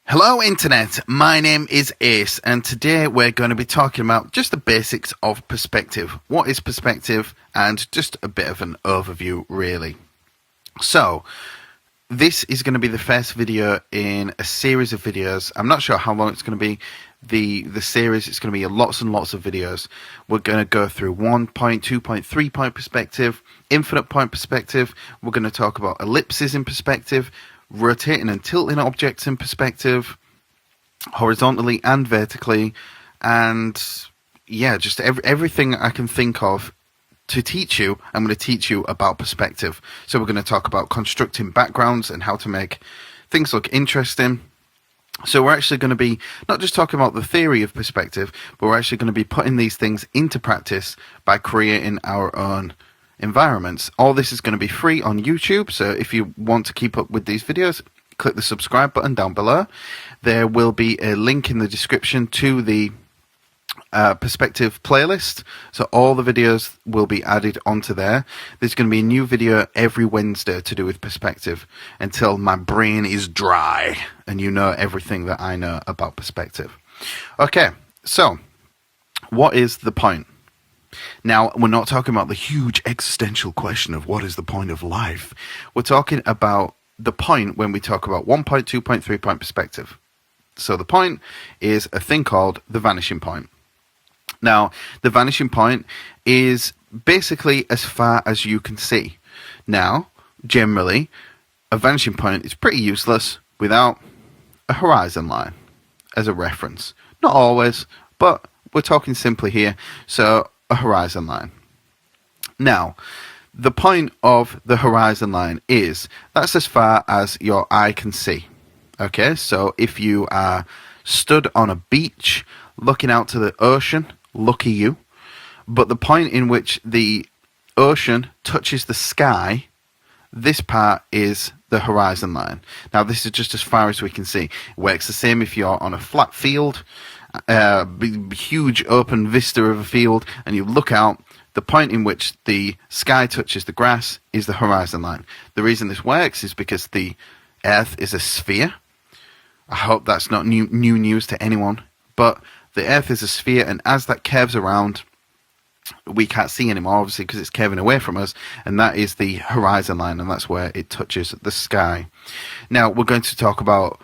Hello Internet, my name is Ace and today we're going to be talking about just the basics of perspective. What is perspective and just a bit of an overview really. So, this is going to be the first video in a series of videos. I'm not sure how long it's going to be. The series, it's going to be lots and lots of videos. We're going to go through 1 point, 2 point, 3 point perspective, infinite point perspective. We're going to talk about ellipses in perspective, rotating and tilting objects in perspective, horizontally and vertically, and yeah, just everything I can think of to teach you. I'm going to teach you about perspective. So we're going to talk about constructing backgrounds and how to make things look interesting. So we're actually going to be not just talking about the theory of perspective, but we're actually going to be putting these things into practice by creating our own environments. All this is going to be free on YouTube, so if you want to keep up with these videos, click the subscribe button down below. There will be a link in the description to the perspective playlist, so all the videos will be added onto there. There's going to be a new video every Wednesday to do with perspective until my brain is dry and you know everything that I know about perspective. Okay, so what is the point? Now, we're not talking about the huge existential question of what is the point of life. We're talking about the point when we talk about 1 point, 2 point, 3 point perspective. So the point is a thing called the vanishing point. Now, the vanishing point is basically as far as you can see. Now, generally, a vanishing point is pretty useless without a horizon line as a reference. Not always, but we're talking simply here. So a horizon line. Now, the point of the horizon line is that's as far as your eye can see. Okay, so if you are stood on a beach looking out to the ocean, lucky you, but the point in which the ocean touches the sky, this part is the horizon line. Now, this is just as far as we can see. It works the same if you're on a flat field, huge open vista of a field, and you look out. The point in which the sky touches the grass is the horizon line. The reason this works is because the Earth is a sphere. I hope that's not new news to anyone, but the Earth is a sphere, and as that curves around, we can't see anymore, obviously, because it's curving away from us, and that is the horizon line, and that's where it touches the sky. Now, we're going to talk about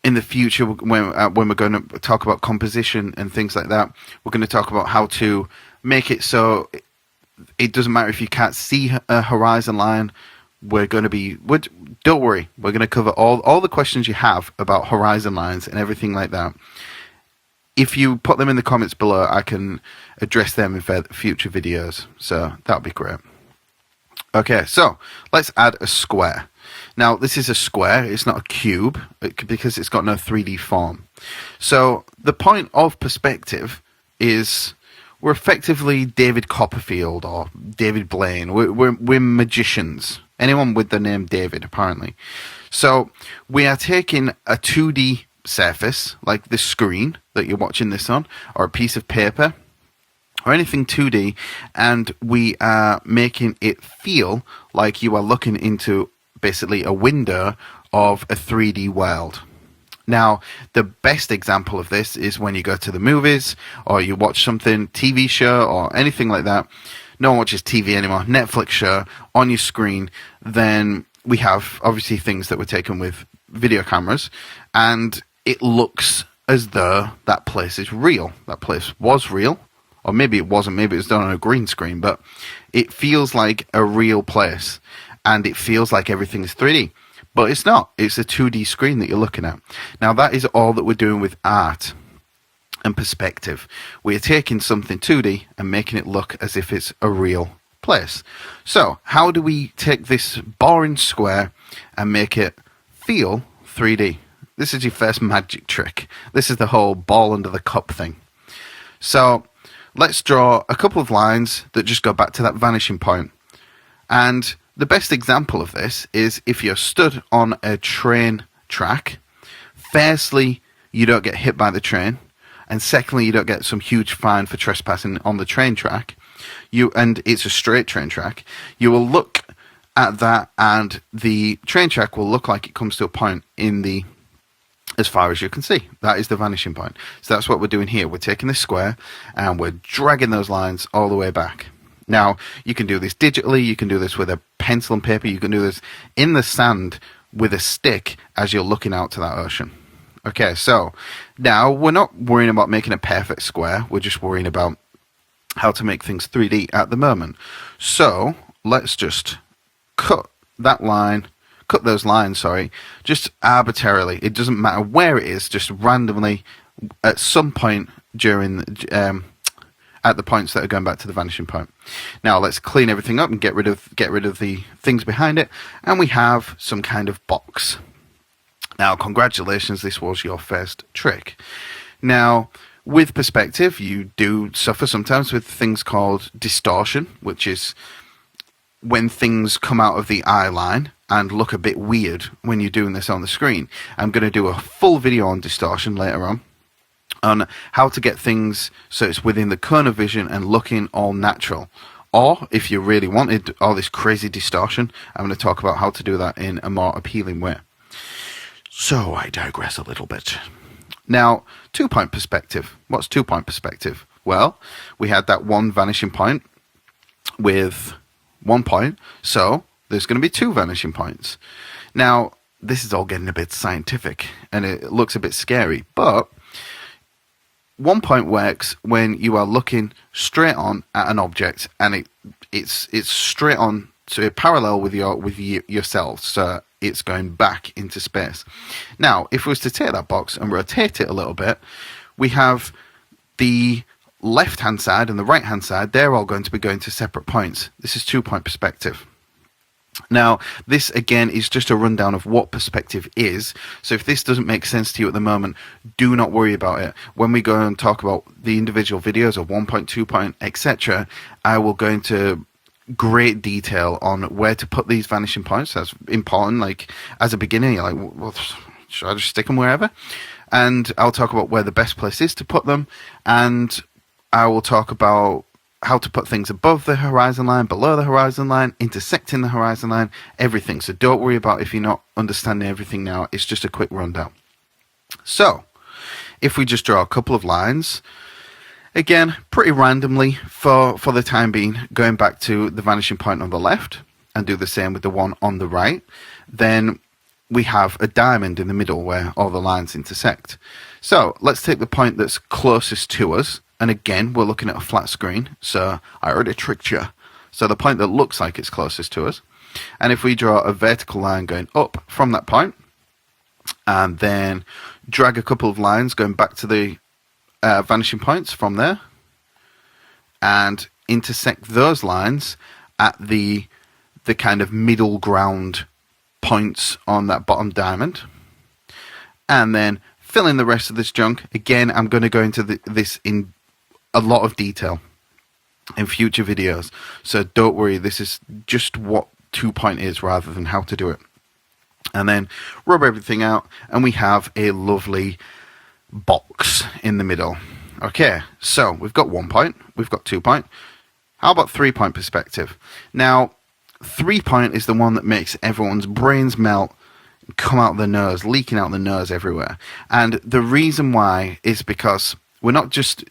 in the future, when we're going to talk about composition and things like that, we're going to talk about how to make it so it doesn't matter if you can't see a horizon line. Don't worry, we're going to cover all the questions you have about horizon lines and everything like that. If you put them in the comments below, I can address them in future videos, so that'd be great. Okay, so let's add a square. Now, this is a square, it's not a cube, because it's got no 3D form. So, the point of perspective is we're effectively David Copperfield or David Blaine. We're magicians. Anyone with the name David, apparently. So, we are taking a 2D surface, like this screen that you're watching this on, or a piece of paper, or anything 2D, and we are making it feel like you are looking into basically a window of a 3D world. Now, the best example of this is when you go to the movies or you watch something, TV show or anything like that. No one watches TV anymore. Netflix show on your screen. Then we have obviously things that were taken with video cameras, and it looks as though that place is real. That place was real, or maybe it wasn't. Maybe it was done on a green screen, but it feels like a real place. And it feels like everything is 3D. But it's not. It's a 2D screen that you're looking at. Now, that is all that we're doing with art and perspective. We are taking something 2D and making it look as if it's a real place. So, how do we take this boring square and make it feel 3D? This is your first magic trick. This is the whole ball under the cup thing. So, let's draw a couple of lines that just go back to that vanishing point. And the best example of this is if you're stood on a train track. Firstly, you don't get hit by the train, and secondly, you don't get some huge fine for trespassing on the train track. And it's a straight train track. You will look at that, and the train track will look like it comes to a point in the as far as you can see. That is the vanishing point. So that's what we're doing here. We're taking this square and we're dragging those lines all the way back. Now, you can do this digitally, you can do this with a pencil and paper, you can do this in the sand with a stick as you're looking out to that ocean. Okay, so now we're not worrying about making a perfect square, we're just worrying about how to make things 3D at the moment. So let's just cut those lines, just arbitrarily. It doesn't matter where it is, just randomly at some point during at the points that are going back to the vanishing point. Now let's clean everything up and get rid of the things behind it, and we have some kind of box. Now, congratulations, this was your first trick. Now, with perspective, you do suffer sometimes with things called distortion, which is when things come out of the eye line and look a bit weird when you're doing this on the screen. I'm going to do a full video on distortion later on how to get things so it's within the cone of vision and looking all natural. Or, if you really wanted all this crazy distortion, I'm going to talk about how to do that in a more appealing way. So, I digress a little bit. Now, two-point perspective. What's two-point perspective? Well, we had that one vanishing point with 1 point, so there's going to be 2 vanishing points. Now, this is all getting a bit scientific, and it looks a bit scary, but 1 point works when you are looking straight on at an object, and it's straight on, so parallel with yourself, so it's going back into space. Now, if we was to take that box and rotate it a little bit, we have the left-hand side and the right-hand side, they're all going to be going to separate points. This is two-point perspective. Now, this again is just a rundown of what perspective is. So if this doesn't make sense to you at the moment, do not worry about it. When we go and talk about the individual videos of 1 point, 2 point, etc., I will go into great detail on where to put these vanishing points. That's important. Like, as a beginner, you're like, well, should I just stick them wherever? And I'll talk about where the best place is to put them, and I will talk about how to put things above the horizon line, below the horizon line, intersecting the horizon line, everything. So don't worry about if you're not understanding everything now. It's just a quick rundown. So, if we just draw a couple of lines, again, pretty randomly for the time being, going back to the vanishing point on the left, and do the same with the one on the right, then we have a diamond in the middle where all the lines intersect. So, let's take the point that's closest to us. And again, we're looking at a flat screen, so I already tricked you. So the point that looks like it's closest to us. And if we draw a vertical line going up from that point, and then drag a couple of lines going back to the vanishing points from there, and intersect those lines at the kind of middle ground points on that bottom diamond, and then fill in the rest of this junk. Again, I'm going to go into this in a lot of detail in future videos, so don't worry, this is just what 2 point is rather than how to do it. And then rub everything out, and we have a lovely box in the middle. Okay, so we've got 1 point, we've got 2 point. How about 3 point perspective? Now, 3 point is the one that makes everyone's brains melt, come out the nose, leaking out the nose everywhere. And the reason why is because we're not just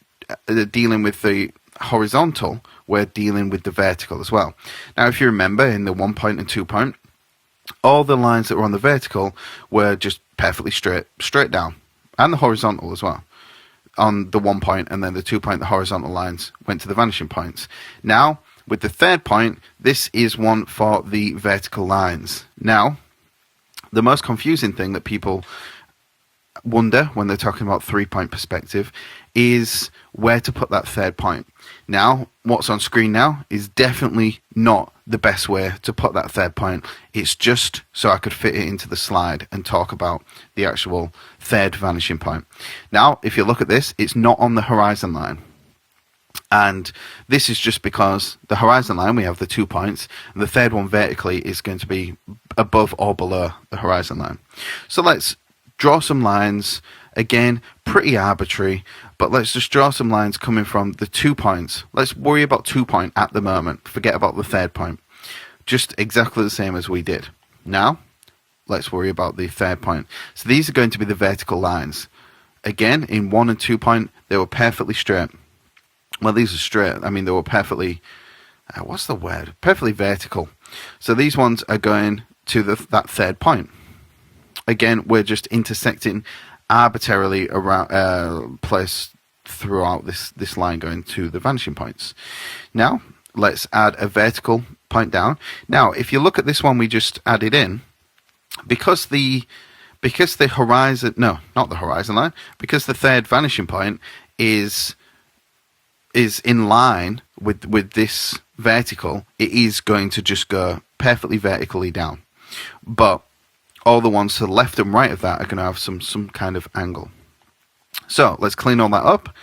dealing with the horizontal, we're dealing with the vertical as well. Now, if you remember, in the 1 point and 2 point, all the lines that were on the vertical were just perfectly straight down, and the horizontal as well. On the 1 point and then the 2 point, the horizontal lines went to the vanishing points. Now, with the 3rd point, this is one for the vertical lines. Now, the most confusing thing that people wonder when they're talking about 3 point perspective is where to put that 3rd point. Now, what's on screen now is definitely not the best way to put that 3rd point. It's just so I could fit it into the slide and talk about the actual 3rd vanishing point. Now, if you look at this, it's not on the horizon line. And this is just because the horizon line, we have the 2 points, and the 3rd one vertically is going to be above or below the horizon line. So let's draw some lines. Again, pretty arbitrary, but let's just draw some lines coming from the 2 points. Let's worry about 2 point at the moment. Forget about the 3rd point. Just exactly the same as we did. Now, let's worry about the third point. So these are going to be the vertical lines. Again, in 1 and 2 point, they were perfectly straight. Well, these are straight. I mean, they were perfectly, what's the word? Perfectly vertical. So these ones are going to that third point. Again, we're just intersecting arbitrarily around place throughout this line going to the vanishing points. Now, let's add a vertical point down. Now, if you look at this one we just added in, because the horizon, no, not the horizon line, because the third vanishing point is in line with this vertical, it is going to just go perfectly vertically down. But all the ones to the left and right of that are going to have some kind of angle. So let's clean all that up.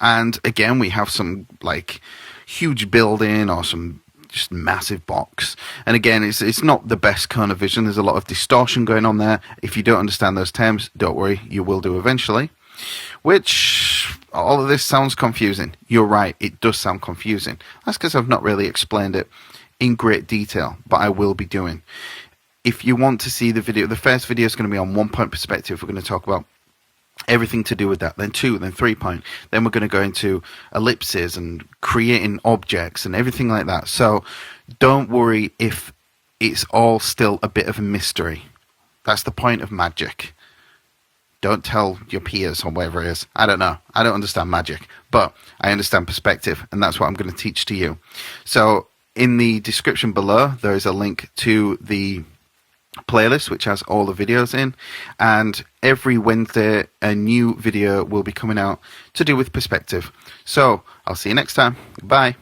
And again, we have some like huge building or some just massive box. And again, it's not the best kind of vision. There's a lot of distortion going on there. If you don't understand those terms, don't worry, you will do eventually. Which, all of this sounds confusing. You're right, it does sound confusing. That's because I've not really explained it in great detail, but I will be doing. If you want to see the video, the first video is going to be on 1 point perspective. We're going to talk about everything to do with that, then 2, then 3 point. Then we're going to go into ellipses and creating objects and everything like that. So don't worry if it's all still a bit of a mystery. That's the point of magic. Don't tell your peers or whatever it is. I don't know. I don't understand magic, but I understand perspective, and that's what I'm going to teach to you. So in the description below, there is a link to the playlist which has all the videos in, and every Wednesday a new video will be coming out to do with perspective. So I'll see you next time. Bye.